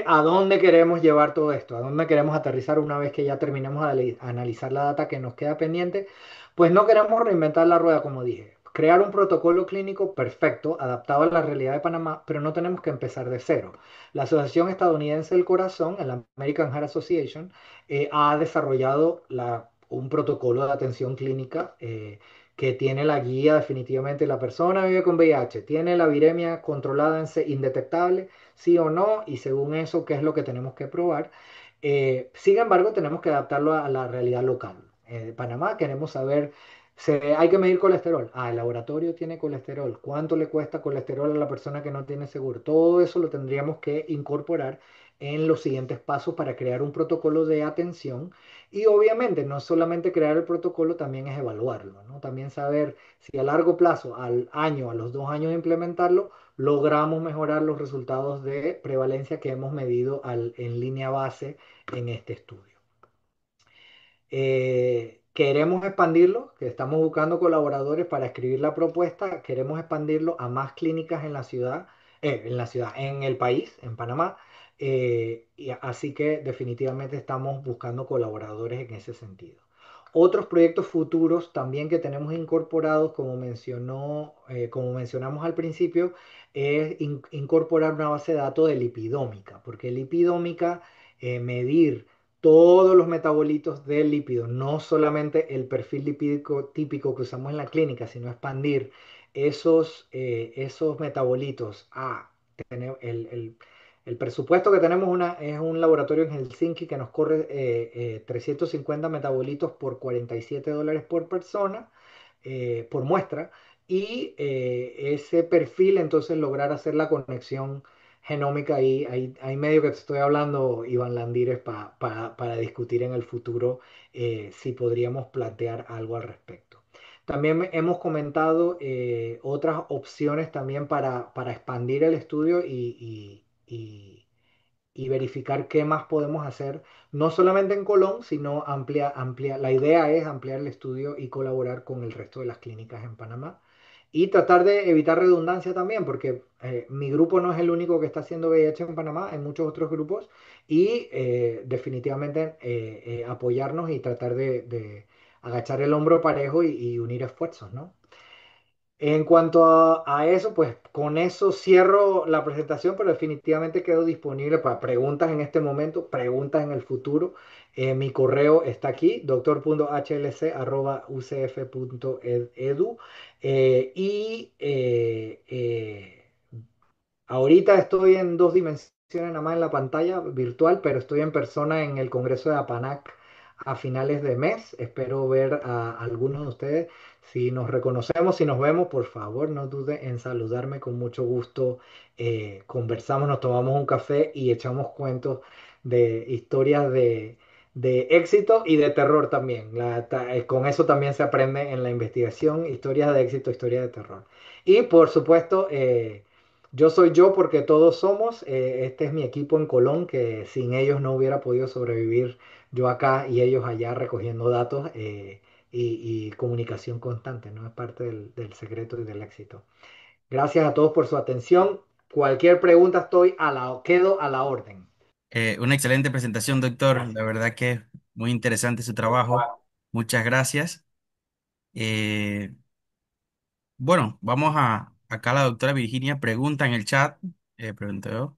¿A dónde queremos llevar todo esto? ¿A dónde queremos aterrizar una vez que ya terminemos de analizar la data que nos queda pendiente? Pues no queremos reinventar la rueda, como dije. Crear un protocolo clínico perfecto, adaptado a la realidad de Panamá, pero no tenemos que empezar de cero. La Asociación Estadounidense del Corazón, el American Heart Association, ha desarrollado un protocolo de atención clínica que tiene la guía definitivamente. La persona vive con VIH, tiene la viremia controlada en indetectable, sí o no, y según eso, qué es lo que tenemos que probar. Sin embargo, tenemos que adaptarlo a la realidad local. Panamá queremos saber, hay que medir colesterol. El laboratorio tiene colesterol. ¿Cuánto le cuesta colesterol a la persona que no tiene seguro? Todo eso lo tendríamos que incorporar en los siguientes pasos para crear un protocolo de atención. Y obviamente, no solamente crear el protocolo, también es evaluarlo, ¿no? También saber si a largo plazo, al año, a los 2 años de implementarlo, logramos mejorar los resultados de prevalencia que hemos medido en línea base en este estudio. Queremos expandirlo, que estamos buscando colaboradores para escribir la propuesta, queremos expandirlo a más clínicas en el país, en Panamá, y así que definitivamente estamos buscando colaboradores en ese sentido. Otros proyectos futuros también que tenemos incorporados, como mencionamos al principio, es incorporar una base de datos de lipidómica, porque lipidómica, medir todos los metabolitos del lípido, no solamente el perfil lipídico típico que usamos en la clínica, sino expandir esos metabolitos a tener el presupuesto que tenemos es un laboratorio en Helsinki que nos corre 350 metabolitos por $47 por persona, por muestra, y ese perfil entonces lograr hacer la conexión genómica. Hay medio que te estoy hablando, Iván Landírez, para discutir en el futuro si podríamos plantear algo al respecto. También hemos comentado otras opciones también para expandir el estudio y verificar qué más podemos hacer, no solamente en Colón, sino la idea es ampliar el estudio y colaborar con el resto de las clínicas en Panamá. Y tratar de evitar redundancia también, porque mi grupo no es el único que está haciendo VIH en Panamá, hay muchos otros grupos, y definitivamente apoyarnos y tratar de agachar el hombro parejo y unir esfuerzos, ¿no? En cuanto a eso, pues con eso cierro la presentación, pero definitivamente quedo disponible para preguntas en este momento, preguntas en el futuro. Mi correo está aquí, doctor.hlc@ucf.edu. Y ahorita estoy en dos dimensiones nada más en la pantalla virtual, pero estoy en persona en el Congreso de APANAC a finales de mes. Espero ver a algunos de ustedes. Si nos reconocemos, si nos vemos, por favor, no dude en saludarme con mucho gusto. Conversamos, nos tomamos un café y echamos cuentos de historias de éxito y de terror también. Con eso también se aprende en la investigación, historias de éxito, historias de terror. Y por supuesto, yo soy yo porque todos somos. Este es mi equipo en Colón, que sin ellos no hubiera podido sobrevivir yo acá y ellos allá recogiendo datos y comunicación constante, ¿no? Es parte del secreto y del éxito. Gracias a todos por su atención. Cualquier pregunta quedo a la orden. Una excelente presentación, doctor. La Gracias. verdad que muy interesante su trabajo. Muchas gracias. Eh, bueno, acá la doctora Virginia pregunta en el chat. Preguntó,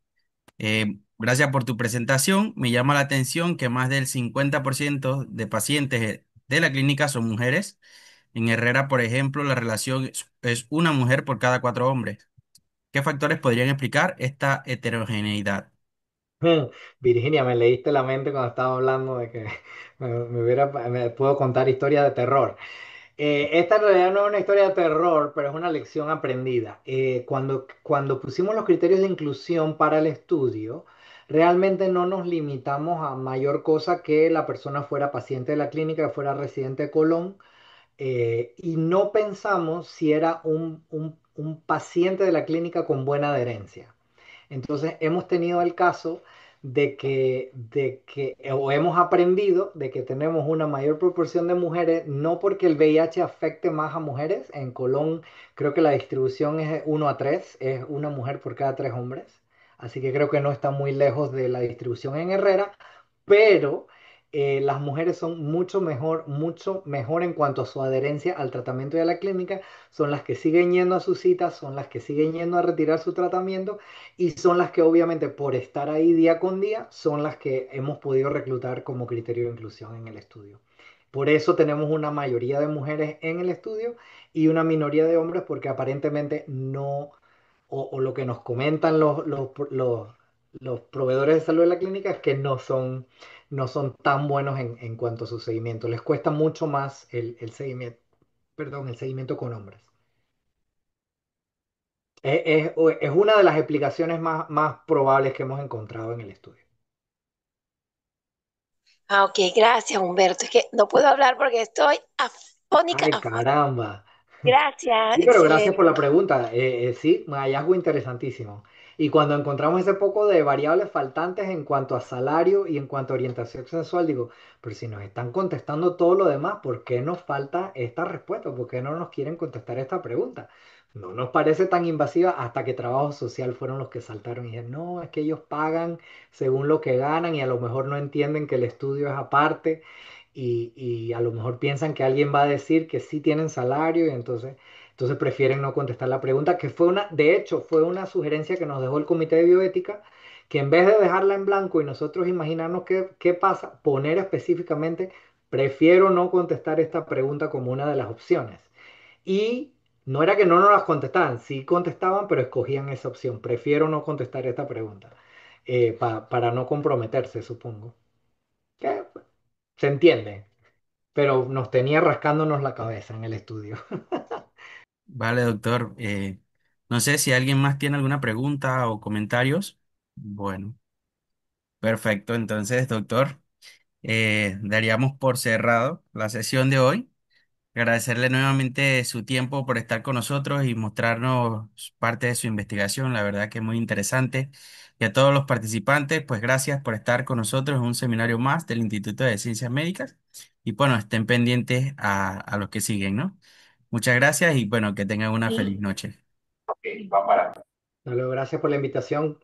gracias por tu presentación. Me llama la atención que más del 50% de pacientes de la clínica son mujeres. En Herrera, por ejemplo, la relación es una mujer por cada cuatro hombres. ¿Qué factores podrían explicar esta heterogeneidad? Virginia, me leíste la mente cuando estaba hablando de que me puedo contar historias de terror. Esta en realidad no es una historia de terror, pero es una lección aprendida. Cuando pusimos los criterios de inclusión para el estudio, realmente no nos limitamos a mayor cosa que la persona fuera paciente de la clínica, que fuera residente de Colón, y no pensamos si era un paciente de la clínica con buena adherencia. Entonces hemos tenido el caso o hemos aprendido de que tenemos una mayor proporción de mujeres, no porque el VIH afecte más a mujeres. En Colón creo que la distribución es 1 a 3, es una mujer por cada 3 hombres. Así que creo que no está muy lejos de la distribución en Herrera, pero las mujeres son mucho mejor en cuanto a su adherencia al tratamiento y a la clínica. Son las que siguen yendo a sus citas, son las que siguen yendo a retirar su tratamiento y son las que obviamente por estar ahí día con día son las que hemos podido reclutar como criterio de inclusión en el estudio. Por eso tenemos una mayoría de mujeres en el estudio y una minoría de hombres porque aparentemente no, o lo que nos comentan los proveedores de salud de la clínica es que no son tan buenos en cuanto a su seguimiento. Les cuesta mucho más el seguimiento, perdón, el seguimiento con hombres. Es una de las explicaciones más probables que hemos encontrado en el estudio. Ah, ok, gracias, Humberto. Es que no puedo hablar porque estoy afónica, Ay, afónica. caramba. Gracias, Sí, pero gracias excelente. por la pregunta. Sí, un hallazgo interesantísimo. Y cuando encontramos ese poco de variables faltantes en cuanto a salario y en cuanto a orientación sexual, digo, pero si nos están contestando todo lo demás, ¿por qué nos falta esta respuesta? ¿Por qué no nos quieren contestar esta pregunta? No nos parece tan invasiva hasta que trabajo social fueron los que saltaron y dijeron, no, es que ellos pagan según lo que ganan y a lo mejor no entienden que el estudio es aparte y a lo mejor piensan que alguien va a decir que sí tienen salario y entonces prefieren no contestar la pregunta, que de hecho, fue una sugerencia que nos dejó el Comité de Bioética, que en vez de dejarla en blanco y nosotros imaginarnos qué pasa, poner específicamente, prefiero no contestar esta pregunta como una de las opciones. Y no era que no nos las contestaban, sí contestaban, pero escogían esa opción. Prefiero no contestar esta pregunta, para no comprometerse, supongo. Que se entiende, pero nos tenía rascándonos la cabeza en el estudio. Vale, doctor. No sé si alguien más tiene alguna pregunta o comentarios. Bueno, perfecto. Entonces, doctor, daríamos por cerrado la sesión de hoy. Agradecerle nuevamente su tiempo por estar con nosotros y mostrarnos parte de su investigación. La verdad que es muy interesante. Y a todos los participantes, pues gracias por estar con nosotros en un seminario más del Instituto de Ciencias Médicas. Y bueno, estén pendientes a los que siguen, ¿no? Muchas gracias y bueno, que tengan una feliz noche. Hasta luego, gracias por la invitación.